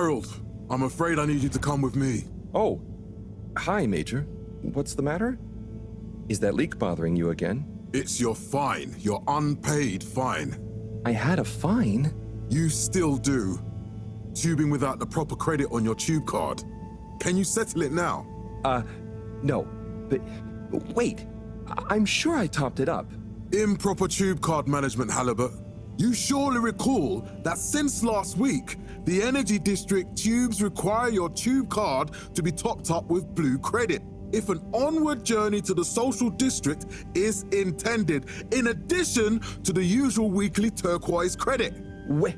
Harold, I'm afraid I need you to come with me. Oh, hi, Major. What's the matter? Is that leak bothering you again? It's your fine, your unpaid fine. I had a fine? You still do. Tubing without the proper credit on your tube card. Can you settle it now? No. But wait, I'm sure I topped it up. Improper tube card management, Halibut. You surely recall that since last week, the Energy District tubes require your tube card to be topped up with blue credit if an onward journey to the social district is intended, in addition to the usual weekly turquoise credit. Wait,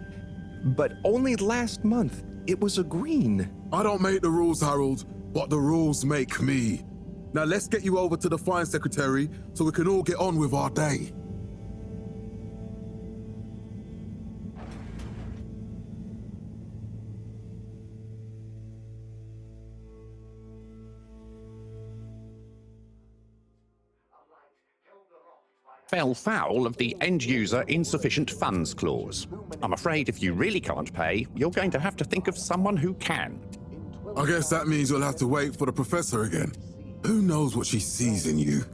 but only last month it was a green. I don't make the rules, Harold, but the rules make me. Now let's get you over to the fine secretary so we can all get on with our day. Fell foul of the end-user insufficient funds clause. I'm afraid if you really can't pay, you're going to have to think of someone who can. I guess that means you'll have to wait for the professor again. Who knows what she sees in you?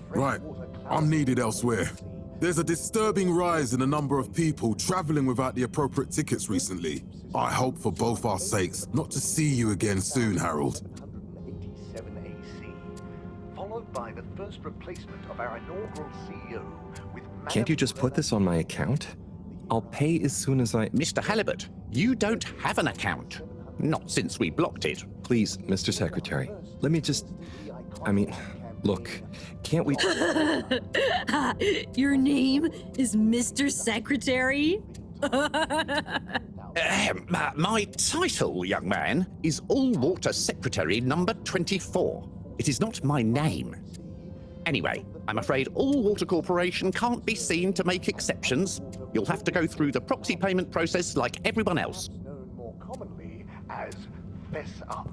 Right, I'm needed elsewhere. There's a disturbing rise in the number of people traveling without the appropriate tickets recently. I hope for both our sakes not to see you again soon, Harold. By the first replacement of our inaugural CEO with Can't you just put this on my account? I'll pay as soon as I... Mr. Halibut, you don't have an account. Not since we blocked it. Please, Mr. Secretary, let me just... look, can't we... Your name is Mr. Secretary? My title, young man, is All-Water Secretary number 24. It is not my name. Anyway, I'm afraid All Water Corporation can't be seen to make exceptions. You'll have to go through the proxy payment process like everyone else. Known more commonly as Fess Up.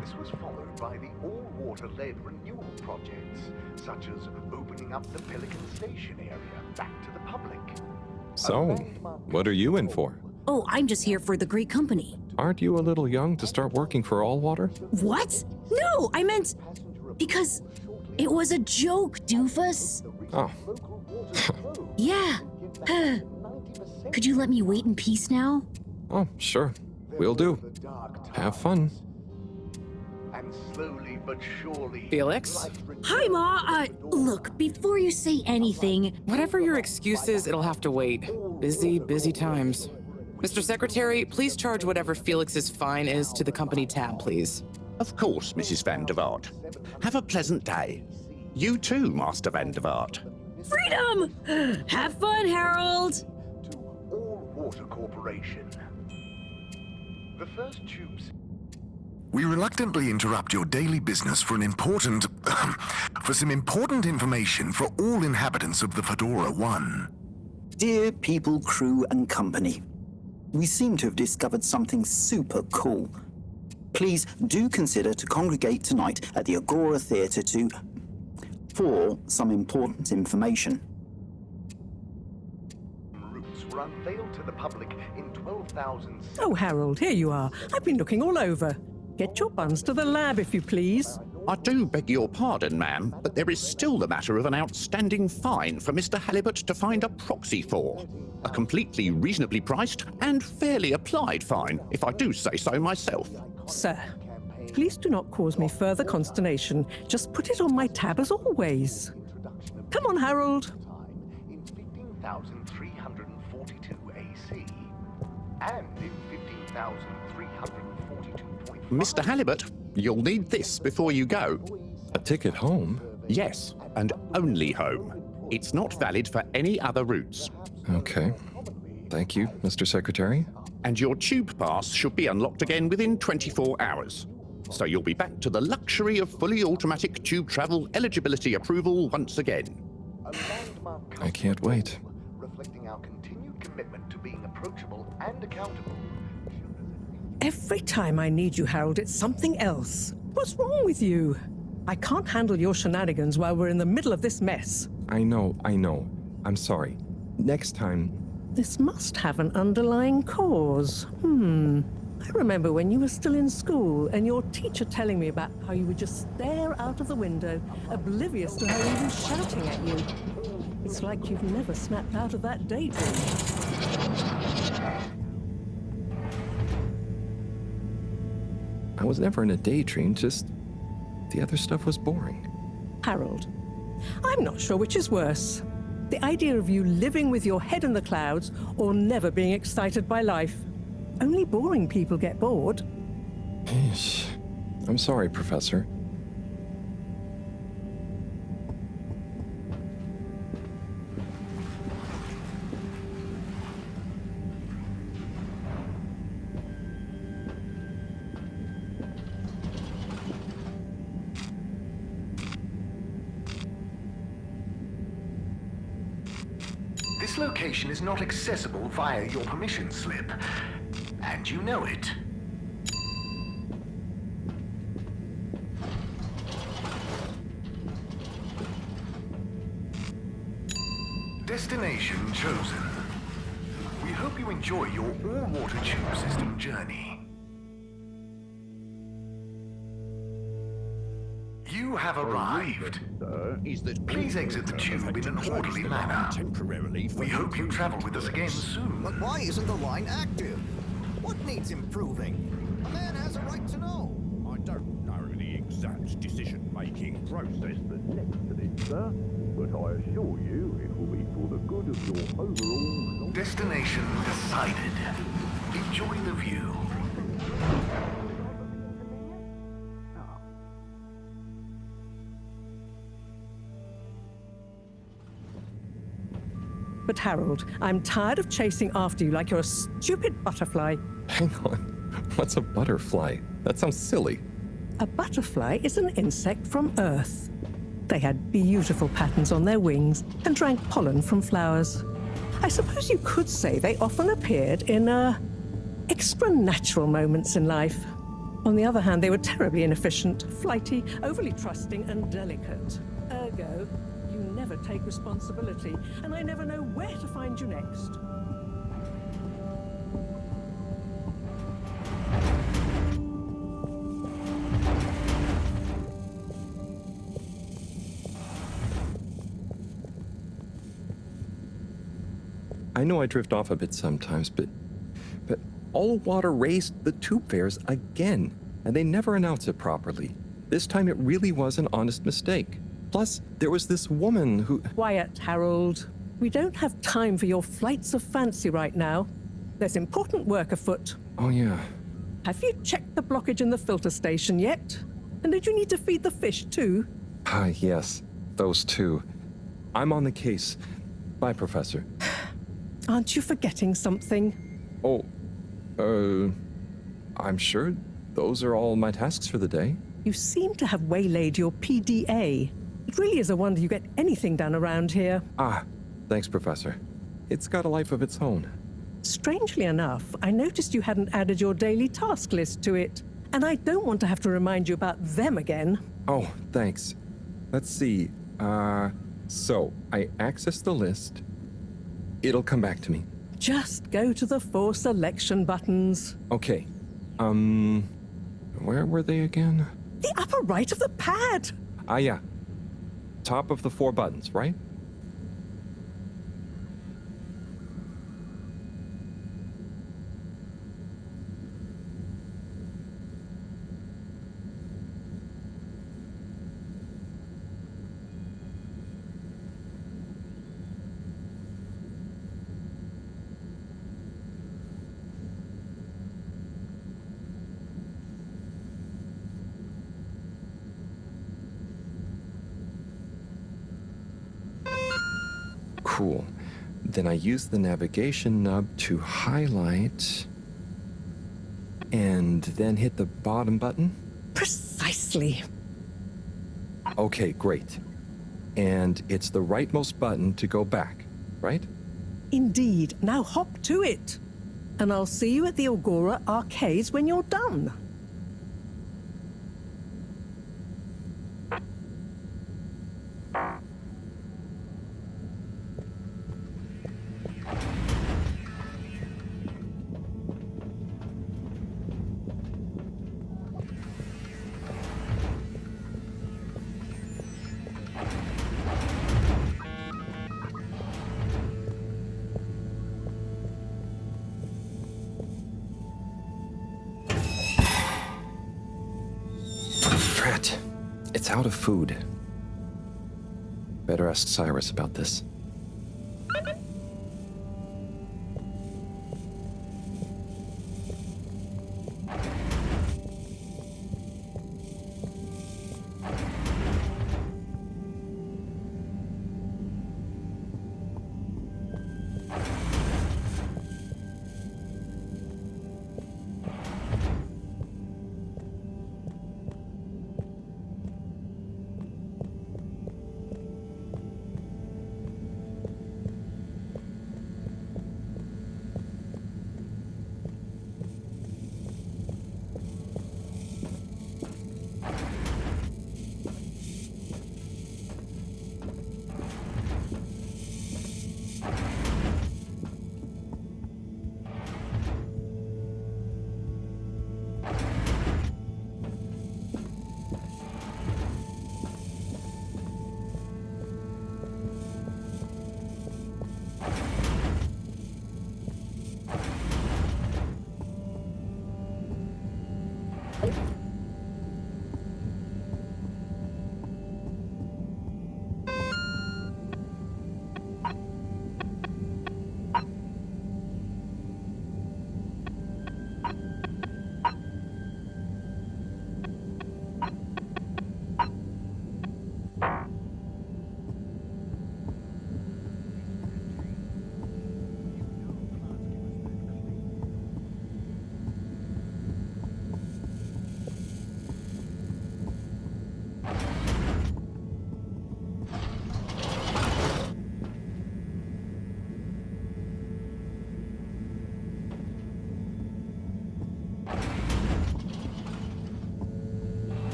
This was followed by the all-water-led renewal projects, such as opening up the Pelican Station area back to the public. So, what are you in for? Oh, I'm just here for the great company. Aren't you a little young to start working for All Water? What? No, I meant... because it was a joke, doofus. Oh. Yeah. Could you let me wait in peace now? Oh, sure. Will do. Have fun. And slowly but surely... Felix? Hi, Ma. Look, before you say anything... Whatever your excuse is, it'll have to wait. Busy times. Mr. Secretary, please charge whatever Felix's fine is to the company tab, please. Of course, Mrs. Van der Vaart. Have a pleasant day. You too, Master Van der Vaart. Freedom! Have fun, Harold! To All Water Corporation. The first tubes... We reluctantly interrupt your daily business for some important information for all inhabitants of the Fedora 1. Dear people, crew, and company, we seem to have discovered something super cool. Please do consider to congregate tonight at the Agora Theatre for some important information. Routes were unveiled to the public in 12,000... Oh, Harold, here you are. I've been looking all over. Get your buns to the lab, if you please. I do beg your pardon, ma'am, but there is still the matter of an outstanding fine for Mr. Halibut to find a proxy for. A completely reasonably priced and fairly applied fine, if I do say so myself. Sir, please do not cause me further consternation. Just put it on my tab as always. Come on, Harold. In 15,342 AC and in 15,342.5... Mr. Halibut, you'll need this before you go. A ticket home? Yes, and only home. It's not valid for any other routes. Okay. Thank you, Mr. Secretary. And your tube pass should be unlocked again within 24 hours. So you'll be back to the luxury of fully automatic tube travel eligibility approval once again. I can't wait. Reflecting our continued commitment to being approachable and accountable. Every time I need you, Harold, it's something else. What's wrong with you? I can't handle your shenanigans while we're in the middle of this mess. I know. I'm sorry. Next time, This must have an underlying cause. I remember when you were still in school and your teacher telling me about how you would just stare out of the window, oblivious to her even shouting at you. It's like you've never snapped out of that daydream. I was never in a daydream, just the other stuff was boring. Harold, I'm not sure which is worse. The idea of you living with your head in the clouds or never being excited by life. Only boring people get bored. I'm sorry, Professor. This location is not accessible via your permission slip, and you know it. Destination chosen. We hope you enjoy your all-water tube system journey. You have arrived. Please exit the tube in an orderly manner. We hope you travel with us again soon. But why isn't the line active? What needs improving? A man has a right to know. I don't know the exact decision-making process that led to this, sir, but I assure you it will be for the good of your overall... Destination decided. Enjoy the view. But Harold, I'm tired of chasing after you like you're a stupid butterfly. Hang on. What's a butterfly? That sounds silly. A butterfly is an insect from Earth. They had beautiful patterns on their wings and drank pollen from flowers. I suppose you could say they often appeared in, extra natural moments in life. On the other hand, they were terribly inefficient, flighty, overly trusting, and delicate. Ergo, you never take responsibility, and I never know where to find you next. I know I drift off a bit sometimes, but All Water raised the tube fares again, and they never announce it properly. This time it really was an honest mistake. Plus, there was this woman who... Quiet, Harold. We don't have time for your flights of fancy right now. There's important work afoot. Oh, yeah. Have you checked the blockage in the filter station yet? And did you need to feed the fish too? Ah, yes. Those two. I'm on the case. Bye, Professor. Aren't you forgetting something? Oh, I'm sure those are all my tasks for the day. You seem to have waylaid your PDA. It really is a wonder you get anything done around here. Ah, thanks, Professor. It's got a life of its own. Strangely enough, I noticed you hadn't added your daily task list to it, and I don't want to have to remind you about them again. Oh, thanks. Let's see. So I access the list. It'll come back to me. Just go to the 4 selection buttons. Okay. Where were they again? The upper right of the pad. Ah, yeah. Top of the 4 buttons, right? Cool. Then I use the navigation nub to highlight and then hit the bottom button. Precisely. Okay, great. And it's the rightmost button to go back, right? Indeed. Now hop to it. And I'll see you at the Agora arcades when you're done. Drat. It's out of food. Better ask Cyrus about this.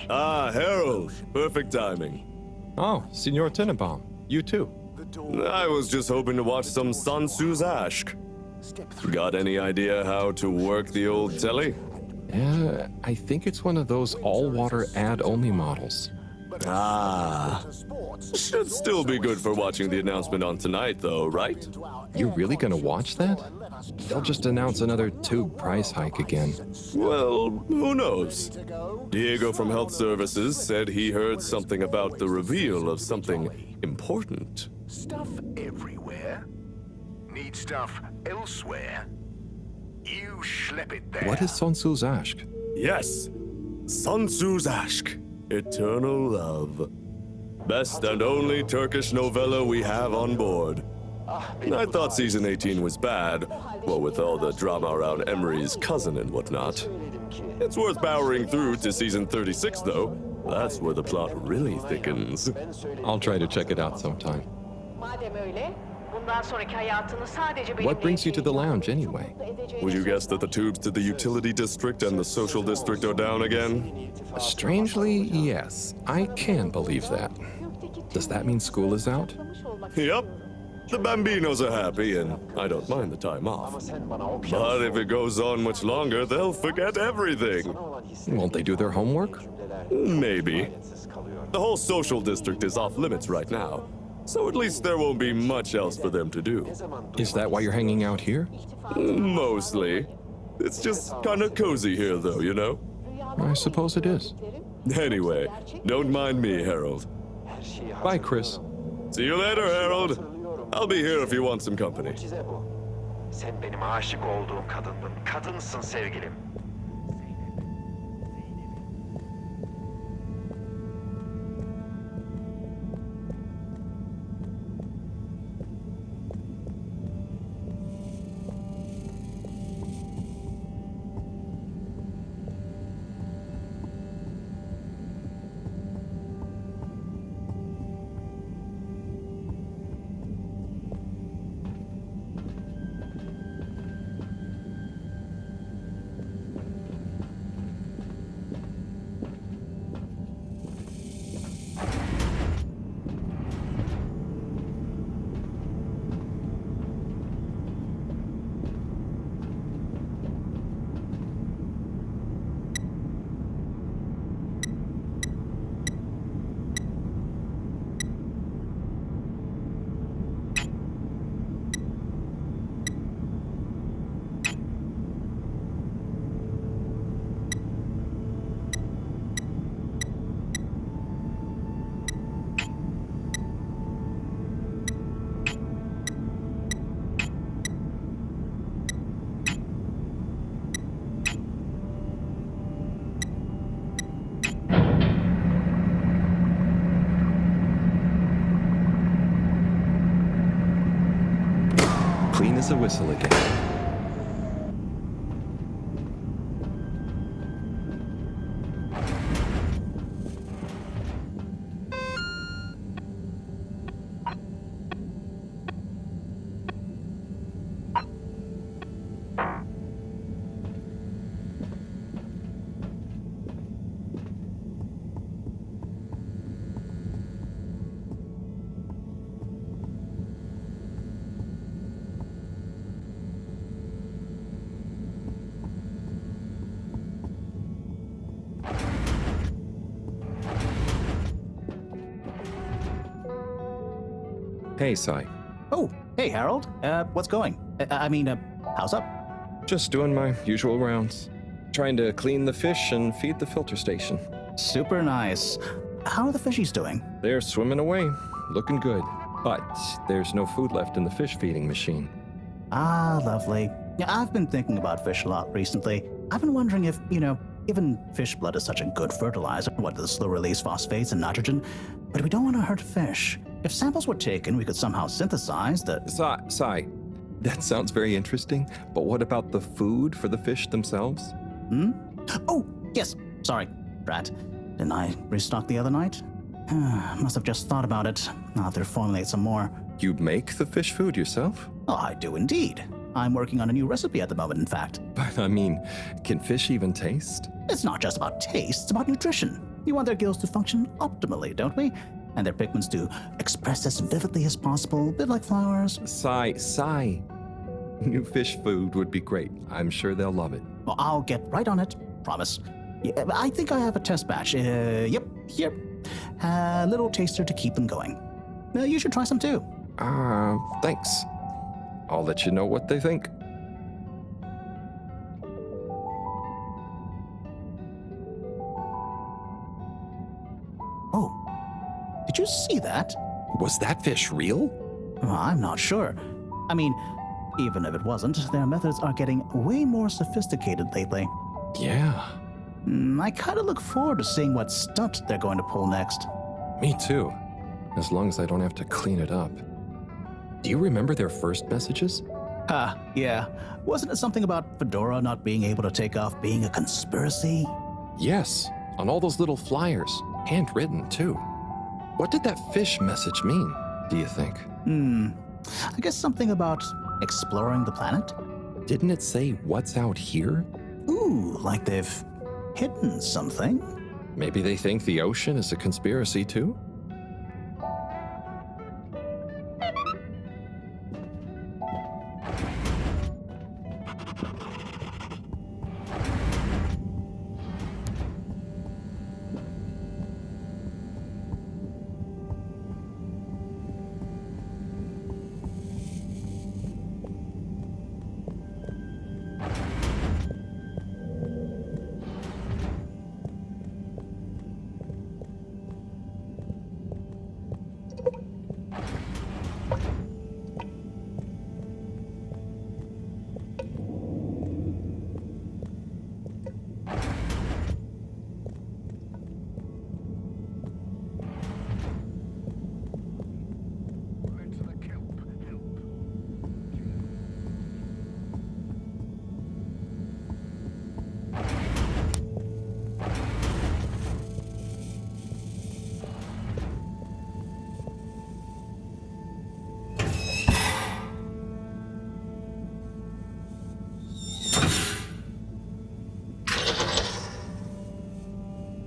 Ah, Harold. Perfect timing. Oh, Signor Tenenbaum. You too. I was just hoping to watch some Sun Tzu's Ashk. Got any idea how to work the old telly? I think it's one of those all-water ad-only models. Ah. Should still be good for watching the announcement on tonight, though, right? You really gonna watch that? They'll just announce another tube price hike again. Well, who knows? Diego from Health Services said he heard something about the reveal of something important. Stuff everywhere? Need stuff elsewhere? You schlep it there. What is Sun Tzu's Ashk? Yes, Sun Tzu's Ashk, Eternal Love. Best and only Turkish novella we have on board. I thought season 18 was bad, what with all the drama around Emery's cousin and whatnot. It's worth powering through to season 36, though. That's where the plot really thickens. I'll try to check it out sometime. What brings you to the lounge, anyway? Would you guess that the tubes to the utility district and the social district are down again? Strangely, yes. I can believe that. Does that mean school is out? Yep. The Bambinos are happy, and I don't mind the time off. But if it goes on much longer, they'll forget everything. Won't they do their homework? Maybe. The whole social district is off limits right now, so at least there won't be much else for them to do. Is that why you're hanging out here? Mostly. It's just kind of cozy here, though, you know? I suppose it is. Anyway, don't mind me, Harold. Bye, Chris. See you later, Harold. I'll be here if you want some company. Sen benim aşık olduğum kadındın. Kadınsın sevgilim. There's a whistle again. Hey, Sai. Oh, hey, Harold. What's going? How's up? Just doing my usual rounds. Trying to clean the fish and feed the filter station. Super nice. How are the fishies doing? They're swimming away, looking good. But there's no food left in the fish feeding machine. Ah, lovely. Yeah, I've been thinking about fish a lot recently. I've been wondering if, given fish blood is such a good fertilizer, what the slow-release phosphates and nitrogen, but we don't want to hurt fish. If samples were taken, we could somehow synthesize the... Sai, that sounds very interesting, but what about the food for the fish themselves? Oh, yes. Sorry, Brat. Didn't I restock the other night? Must have just thought about it. I'll have to formulate some more. You make the fish food yourself? Oh, I do indeed. I'm working on a new recipe at the moment, in fact. But can fish even taste? It's not just about taste, it's about nutrition. We want their gills to function optimally, don't we? And their pigments to express as vividly as possible, a bit like flowers. Sai. New fish food would be great. I'm sure they'll love it. Well, I'll get right on it. Promise. Yeah, I think I have a test batch. Yep, here. A little taster to keep them going. You should try some too. Thanks. I'll let you know what they think. Oh, did you see that? Was that fish real? I'm not sure. Even if it wasn't, their methods are getting way more sophisticated lately. Yeah. I kind of look forward to seeing what stunt they're going to pull next. Me too. As long as I don't have to clean it up. Do you remember their first messages? Yeah. Wasn't it something about Fedora not being able to take off being a conspiracy? Yes, on all those little flyers, handwritten too. What did that fish message mean, do you think? I guess something about exploring the planet? Didn't it say what's out here? Ooh, like they've hidden something? Maybe they think the ocean is a conspiracy too?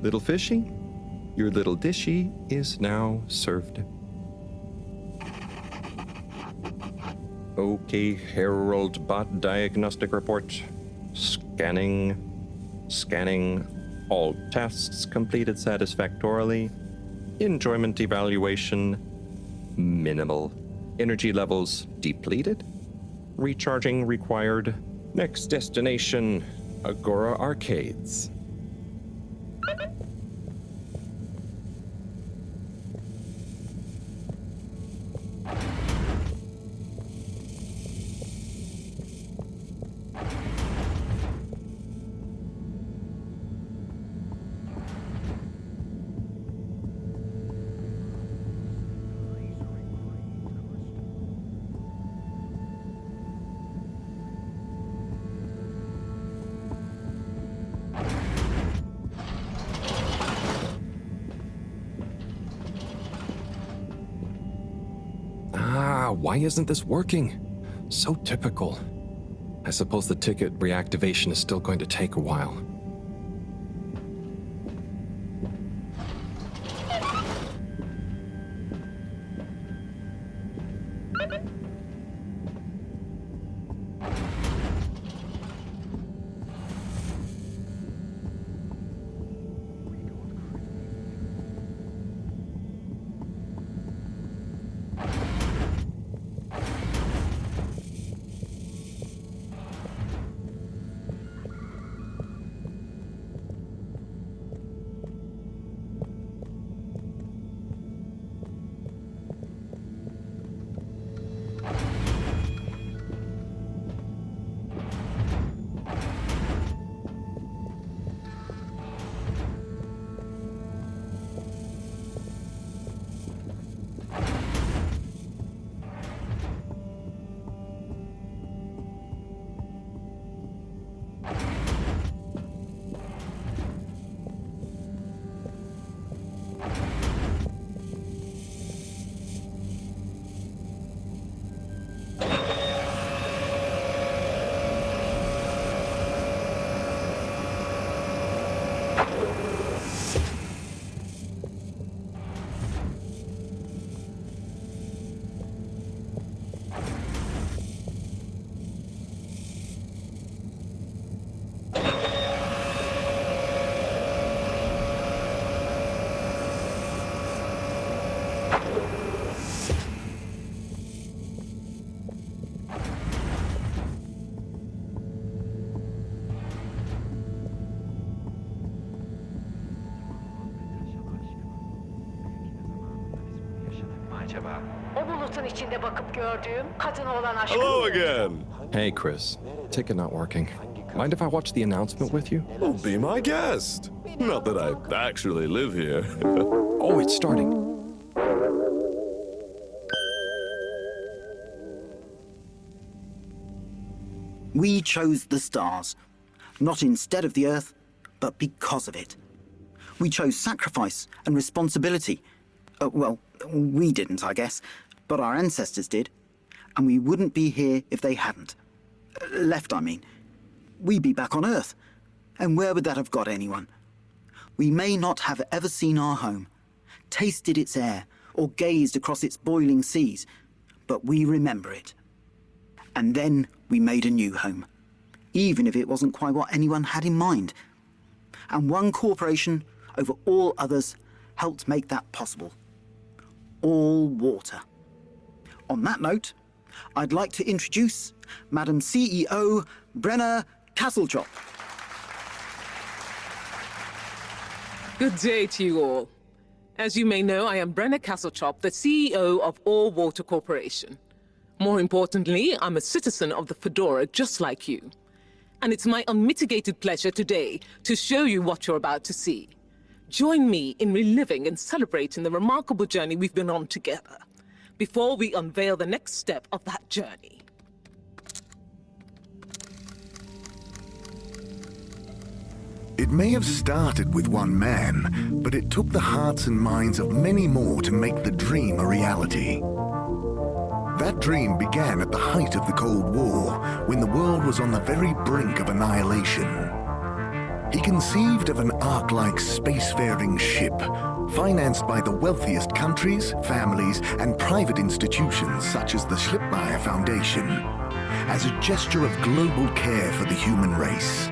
Little fishy, your little dishy is now served. Okay, Harold Bot diagnostic report. Scanning. All tests completed satisfactorily. Enjoyment evaluation minimal. Energy levels depleted. Recharging required. Next destination, Agora Arcades. Wow, why isn't this working? So typical. I suppose the ticket reactivation is still going to take a while. O bulutun içinde bakıp gördüğüm kadın olan aşkım. Hello again. Hey, Chris. Ticket not working. Mind if I watch the announcement with you? Oh, be my guest. Not that I actually live here. Oh, it's starting. We chose the stars, not instead of the Earth, but because of it. We chose sacrifice and responsibility. Well, we didn't, I guess, but our ancestors did, and we wouldn't be here if they hadn't. Left, I mean. We'd be back on Earth, and where would that have got anyone? We may not have ever seen our home, tasted its air, or gazed across its boiling seas, but we remember it. And then we made a new home, even if it wasn't quite what anyone had in mind. And one corporation, over all others, helped make that possible. All water. On that note, I'd like to introduce Madam CEO Brenna Castletop. Good day to you all. As you may know, I am Brenna Castletop, the CEO of All Water Corporation. More importantly, I'm a citizen of the Fedora just like you. And it's my unmitigated pleasure today to show you what you're about to see. Join me in reliving and celebrating the remarkable journey we've been on together, before we unveil the next step of that journey. It may have started with one man, but it took the hearts and minds of many more to make the dream a reality. That dream began at the height of the Cold War, when the world was on the very brink of annihilation. He conceived of an Ark-like spacefaring ship, financed by the wealthiest countries, families, and private institutions such as the Schlipmeyer Foundation, as a gesture of global care for the human race.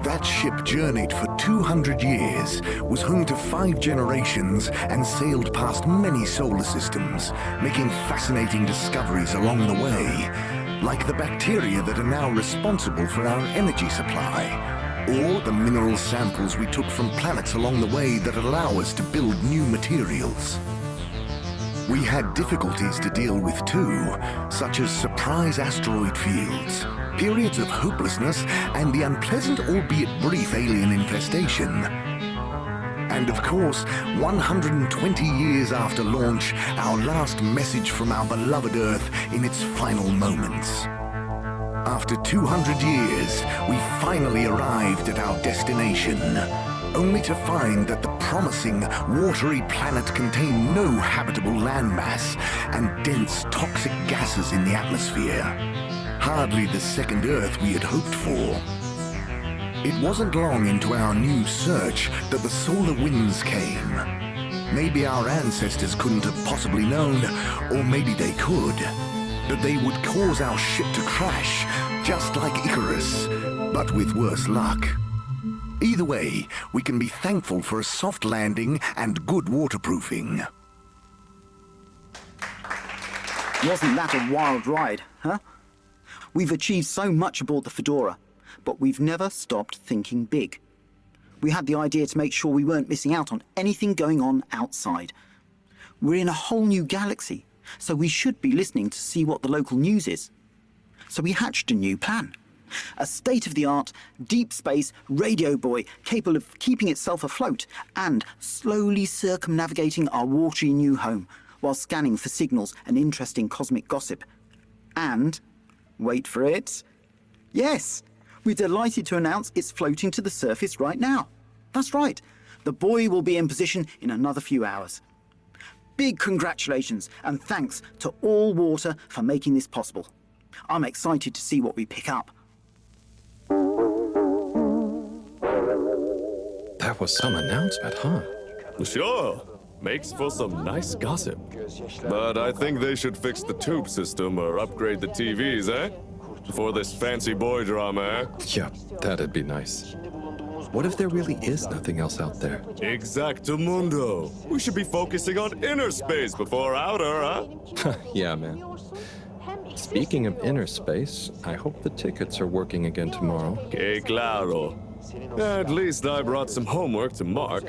That ship journeyed for 200 years, was home to 5 generations, and sailed past many solar systems, making fascinating discoveries along the way, like the bacteria that are now responsible for our energy supply, or the mineral samples we took from planets along the way that allow us to build new materials. We had difficulties to deal with too, such as surprise asteroid fields, periods of hopelessness, and the unpleasant albeit brief alien infestation. And of course, 120 years after launch, our last message from our beloved Earth in its final moments. After 200 years, we finally arrived at our destination, only to find that the promising, watery planet contained no habitable landmass and dense toxic gases in the atmosphere. Hardly the second Earth we had hoped for. It wasn't long into our new search that the solar winds came. Maybe our ancestors couldn't have possibly known, or maybe they could, that they would cause our ship to crash, just like Icarus, but with worse luck. Either way, we can be thankful for a soft landing and good waterproofing. Wasn't that a wild ride, huh? We've achieved so much aboard the Fedora, but we've never stopped thinking big. We had the idea to make sure we weren't missing out on anything going on outside. We're in a whole new galaxy, so we should be listening to see what the local news is. So we hatched a new plan. A state-of-the-art, deep space radio buoy capable of keeping itself afloat and slowly circumnavigating our watery new home while scanning for signals and interesting cosmic gossip. And, wait for it, yes, we're delighted to announce it's floating to the surface right now. That's right, the buoy will be in position in another few hours. Big congratulations and thanks to All Water for making this possible. I'm excited to see what we pick up. That was some announcement, huh? Sure. Makes for some nice gossip. But I think they should fix the tube system or upgrade the TVs, eh? For this fancy boy drama, eh? Yeah, that'd be nice. What if there really is nothing else out there? Exactamundo. We should be focusing on inner space before outer, huh? Yeah, man. Speaking of inner space, I hope the tickets are working again tomorrow. Que claro. At least I brought some homework to mark.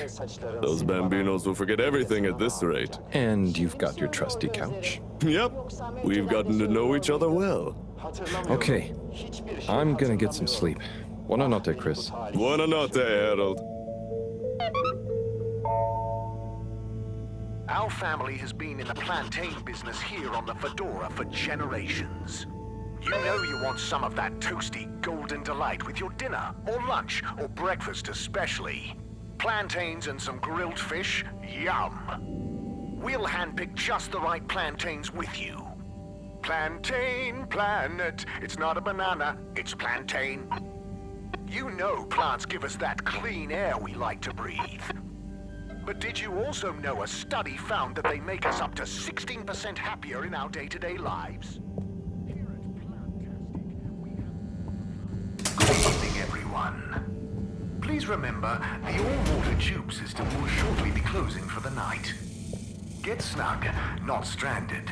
Those bambinos will forget everything at this rate. And you've got your trusty couch. Yep. We've gotten to know each other well. Okay. I'm gonna get some sleep. Buona notte, Chris. Buona notte, Harold. Our family has been in the plantain business here on the Fedora for generations. You know you want some of that toasty golden delight with your dinner, or lunch, or breakfast especially. Plantains and some grilled fish, yum. We'll handpick just the right plantains with you. Plantain Planet. It's not a banana, it's plantain. You know plants give us that clean air we like to breathe. But did you also know a study found that they make us up to 16% happier in our day-to-day lives? Good evening, everyone. Please remember, the all-water tube system will shortly be closing for the night. Get snug, not stranded.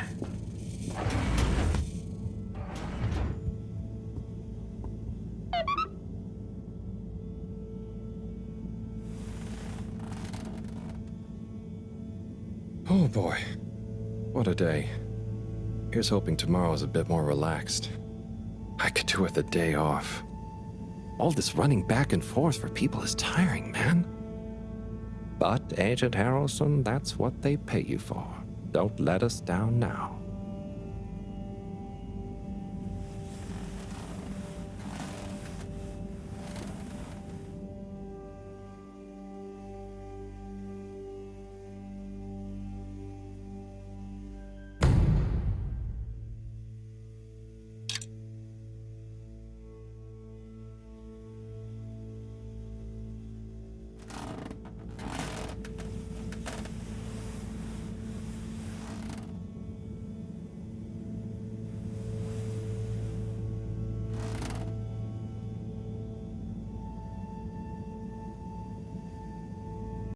Oh boy, what a day. Here's hoping tomorrow's a bit more relaxed. I could do with a day off. All this running back and forth for people is tiring, man. But, Agent Harrelson, that's what they pay you for. Don't let us down now.